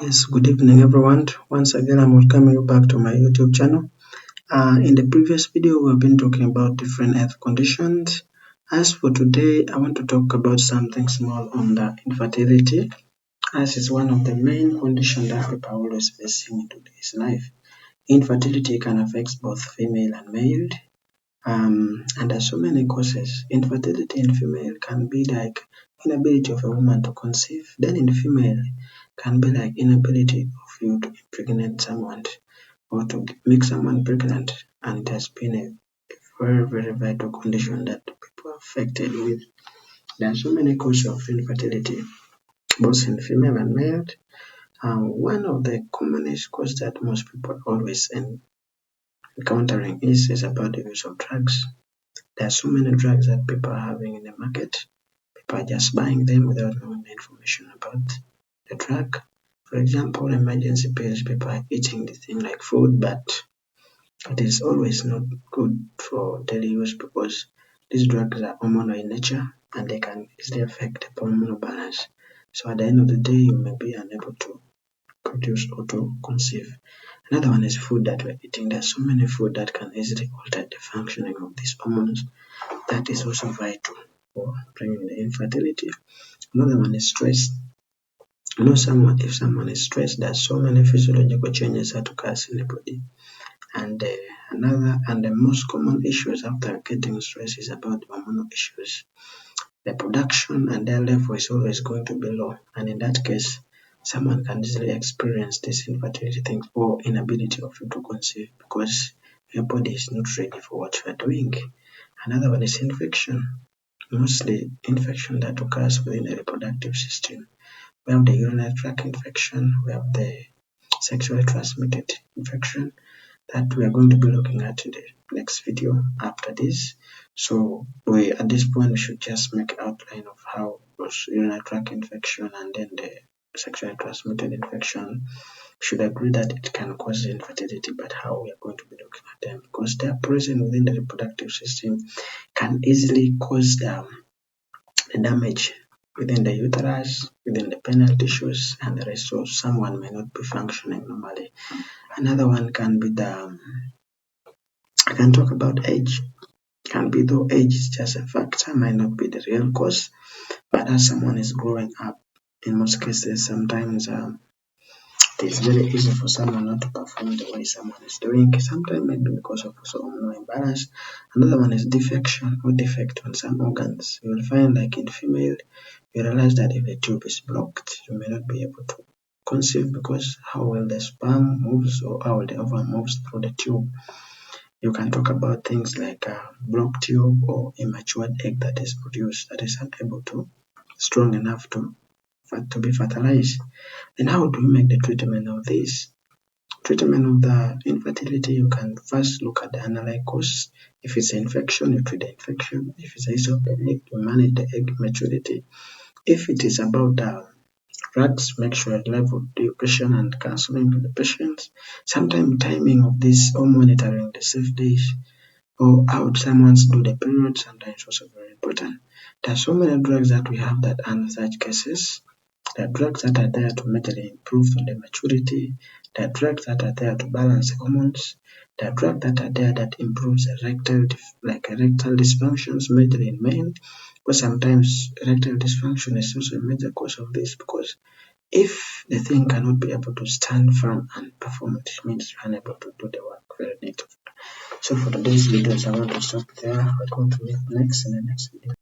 Yes, good evening everyone. Once again, I'm welcoming you back to my YouTube channel. In the previous video, we've been talking about different health conditions. As for today, I want to talk about something small on the infertility, as is one of the main conditions that people are always facing in today's life. Infertility can affect both female and male, and there's so many causes. Infertility in female can be like inability of a woman to conceive. Then in female can be like inability of you to impregnate someone or to make someone pregnant, and it has been a very vital condition that people are affected with. There are so many causes of infertility, both in female and male. One of the commonest causes that most people are always encountering is about the use of drugs. There are so many drugs that people are having in the market. People are just buying them without knowing the information about the drug. For example, emergency pills, people are eating the thing like food, but it is always not good for daily use because these drugs are hormonal in nature and they can easily affect the hormonal balance. So at the end of the day, you may be unable to produce or to conceive. Another one is food that we're eating. There's so many food that can easily alter the functioning of these hormones. That is also vital for bringing the infertility. Another one is stress. If someone is stressed, there's so many physiological changes that occurs in the body. And the most common issues after getting stressed is about hormonal issues. The production and their level is always going to be low, and in that case, someone can easily experience this infertility thing or inability of you to conceive because your body is not ready for what you are doing. Another one is infection. Mostly infection that occurs within the reproductive system. We have the urinary tract infection, we have the sexually transmitted infection that we are going to be looking at in the next video after this. So at this point we should just make an outline of how urinary tract infection and then the sexually transmitted infection should agree that it can cause infertility, but how we are going to be looking at them because they are present within the reproductive system can easily cause the damage within the uterus, within the penile tissues, and the rest. So someone may not be functioning normally. Another one can be I can talk about age. Can be though age is just a factor, might not be the real cause, but as someone is growing up, in most cases, sometimes it is very easy for someone not to perform the way someone is doing. Sometimes maybe because of hormonal imbalance. Another one is defection or defect on some organs. You will find like in female, you realize that if the tube is blocked, you may not be able to conceive because how well the sperm moves or how the ovum moves through the tube. You can talk about things like a blocked tube or immature egg that is produced that is unable to, strong enough to be fertilized. Then how do we make the treatment of this? Treatment of the infertility, you can first look at the underlying cause. If it's an infection, you treat the infection. If it's a issue of the egg, you manage the egg maturity. If it is about drugs, make sure you level education and counseling to the patients. Sometimes timing of this or monitoring the safe days or how someone's do the period sometimes also very important. There are so many drugs that we have that under such cases. There are drugs that are there to majorly improve on the maturity. There are drugs that are there to balance the hormones. There are drugs that are there that improves erectile dysfunctions majorly in men. But sometimes erectile dysfunction is also a major cause of this because if the thing cannot be able to stand firm and perform, it means you're unable to do the work very neatly. So for today's videos, I want to stop there. We're going to meet next in the next video.